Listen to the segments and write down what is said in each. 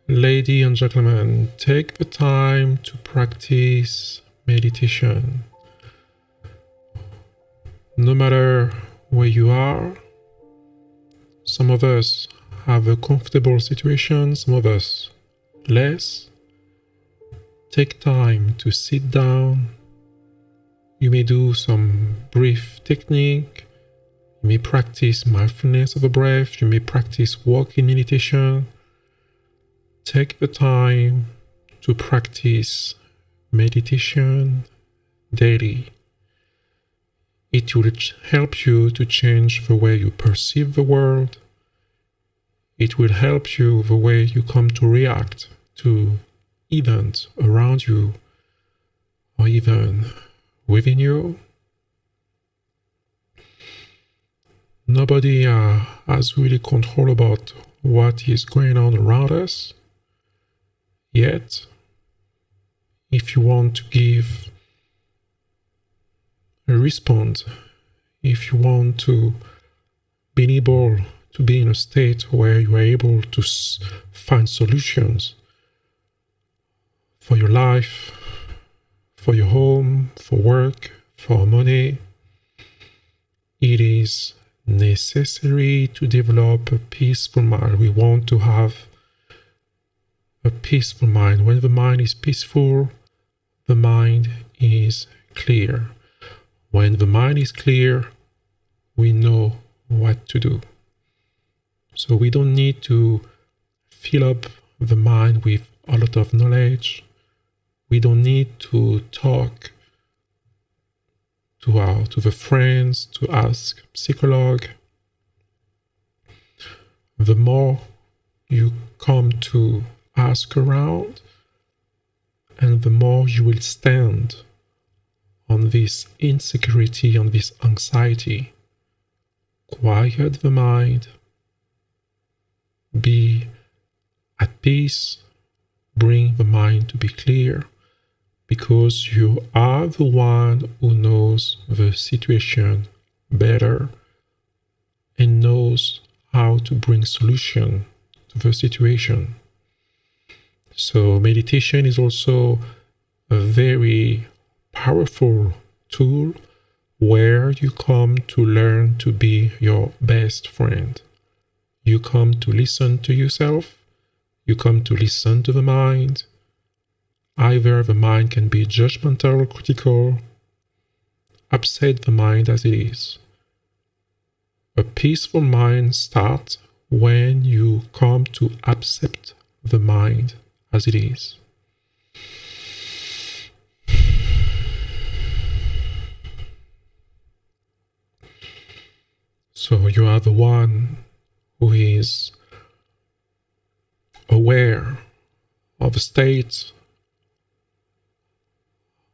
Ladies and gentlemen, take the time to practice meditation. No matter where you are, some of us have a comfortable situation, some of us less. Take time to sit down. You may do some brief technique. You may practice mindfulness of the breath. You may practice walking meditation. Take the time to practice meditation daily. It will help you to change the way you perceive the world. It will help you the way you come to react to events around you or even within you. Nobody has really control about what is going on around us. Yet, if you want to give a response, if you want to be able to be in a state where you are able to find solutions for your life, for your home, for work, for money, it is necessary to develop a peaceful mind. We want to have a peaceful mind. When the mind is peaceful, the mind is clear. When the mind is clear, we know what to do. So we don't need to fill up the mind with a lot of knowledge. We don't need to talk to the friends, to ask psychologue. The more you come to ask around, and the more you will stand on this insecurity, on this anxiety. Quiet the mind, be at peace, bring the mind to be clear, because you are the one who knows the situation better and knows how to bring solution to the situation. So meditation is also a very powerful tool where you come to learn to be your best friend. You come to listen to yourself. You come to listen to the mind. Either the mind can be judgmental, critical, upset the mind as it is. A peaceful mind starts when you come to accept the mind as it is. So you are the one who is aware of the state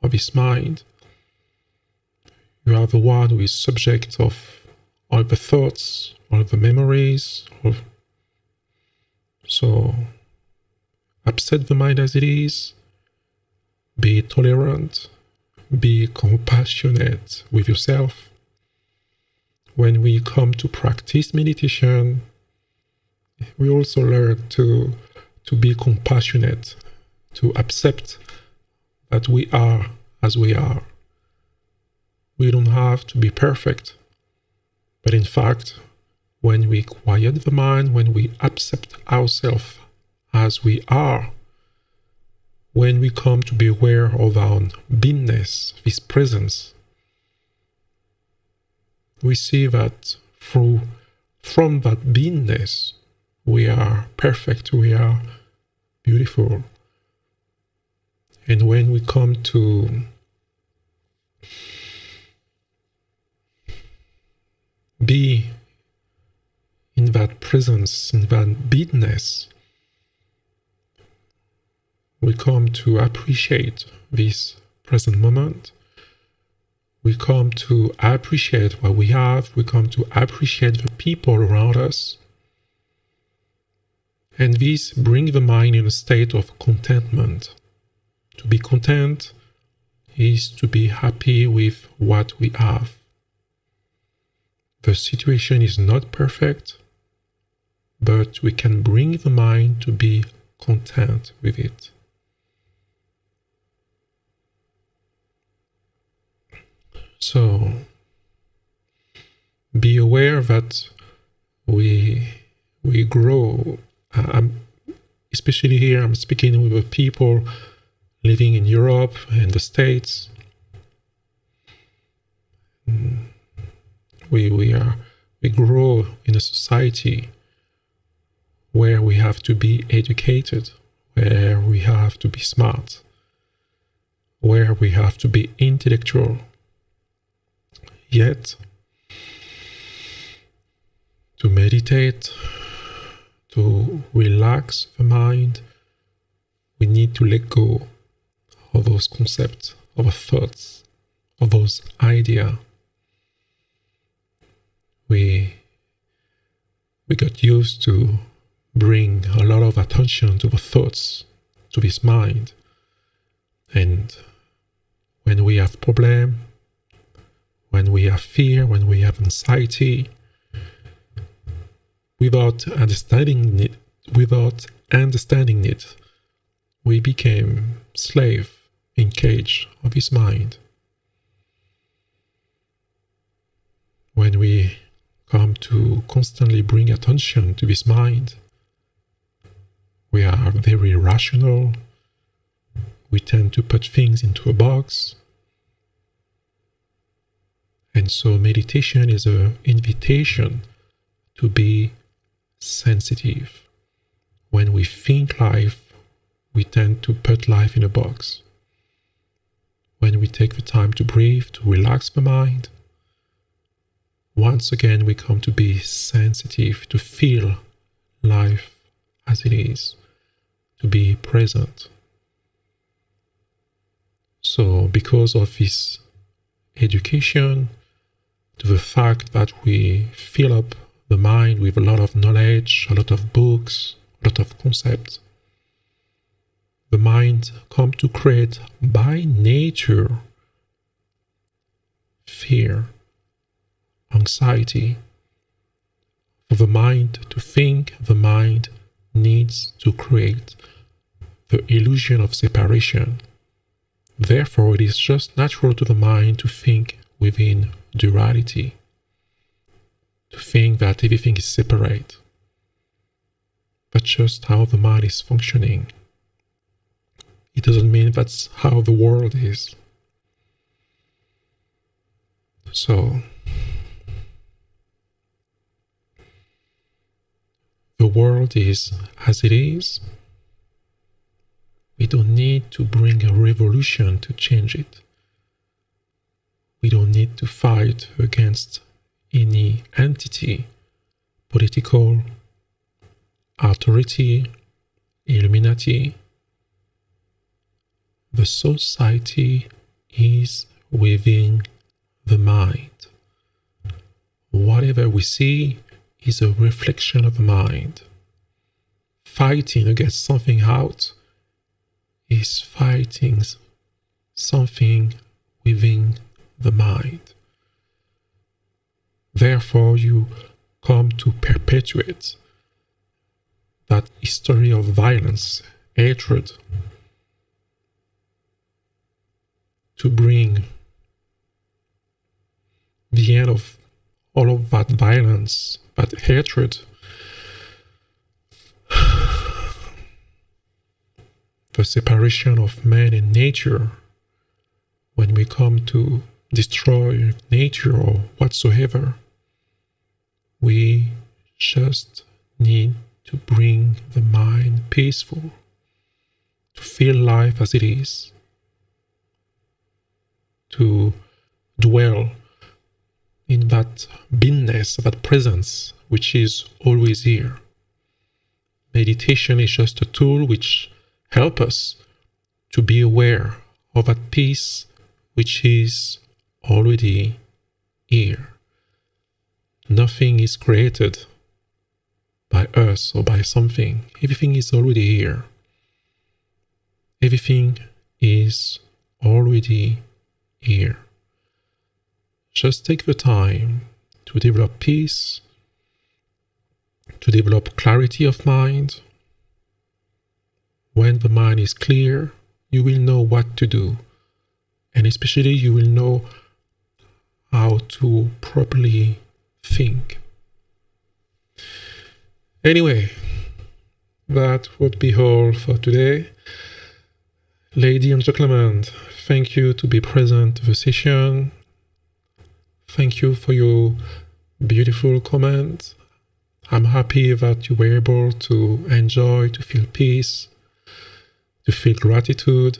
of his mind. You are the one who is subject of all the thoughts, all the memories. So accept the mind as it is. Be tolerant. Be compassionate with yourself. When we come to practice meditation, we also learn to be compassionate, to accept that we are as we are. We don't have to be perfect. But in fact, when we quiet the mind, when we accept ourselves as we are, when we come to be aware of our beingness, this presence, we see that from that beingness, we are perfect, we are beautiful. And when we come to be in that presence, in that beingness, we come to appreciate this present moment. We come to appreciate what we have. We come to appreciate the people around us. And this brings the mind in a state of contentment. To be content is to be happy with what we have. The situation is not perfect, but we can bring the mind to be content with it. So be aware that we grow. Especially here, I'm speaking with the people living in Europe and the States. We grow in a society where we have to be educated, where we have to be smart, where we have to be intellectual. Yet, to meditate, to relax the mind, we need to let go of those concepts, of those thoughts, of those ideas. We got used to bring a lot of attention to the thoughts, to this mind. And when we have problem, when we have fear, when we have anxiety, without understanding it, we became slave in cage of his mind. When we come to constantly bring attention to this mind, we are very rational. We tend to put things into a box. And so meditation is an invitation to be sensitive. When we think life, we tend to put life in a box. When we take the time to breathe, to relax the mind, once again we come to be sensitive, to feel life as it is, to be present. So because of this education, to the fact that we fill up the mind with a lot of knowledge, a lot of books, a lot of concepts, the mind comes to create by nature fear, anxiety. For the mind to think, the mind needs to create the illusion of separation. Therefore, it is just natural to the mind to think within duality, to think that everything is separate. That's just how the mind is functioning. It doesn't mean that's how the world is. So, the world is as it is. We don't need to bring a revolution to change it. We don't need to fight against any entity, political, authority, Illuminati. The society is within the mind. Whatever we see is a reflection of the mind. Fighting against something out is fighting something within the mind. Therefore, you come to perpetuate that history of violence, hatred, to bring the end of all of that violence, that hatred, the separation of man and nature. When we come to destroy nature or whatsoever, we just need to bring the mind peaceful, to feel life as it is, to dwell in that beingness, that presence which is always here. Meditation is just a tool which helps us to be aware of that peace which is already here. Nothing is created by us or by something. Everything is already here. Everything is already here. Just take the time to develop peace, to develop clarity of mind, When the mind is clear, you will know what to do. And especially you will know how to properly think. Anyway, that would be all for today. Ladies and gentlemen, thank you to be present to the session. Thank you for your beautiful comments. I'm happy that you were able to enjoy, to feel peace, to feel gratitude.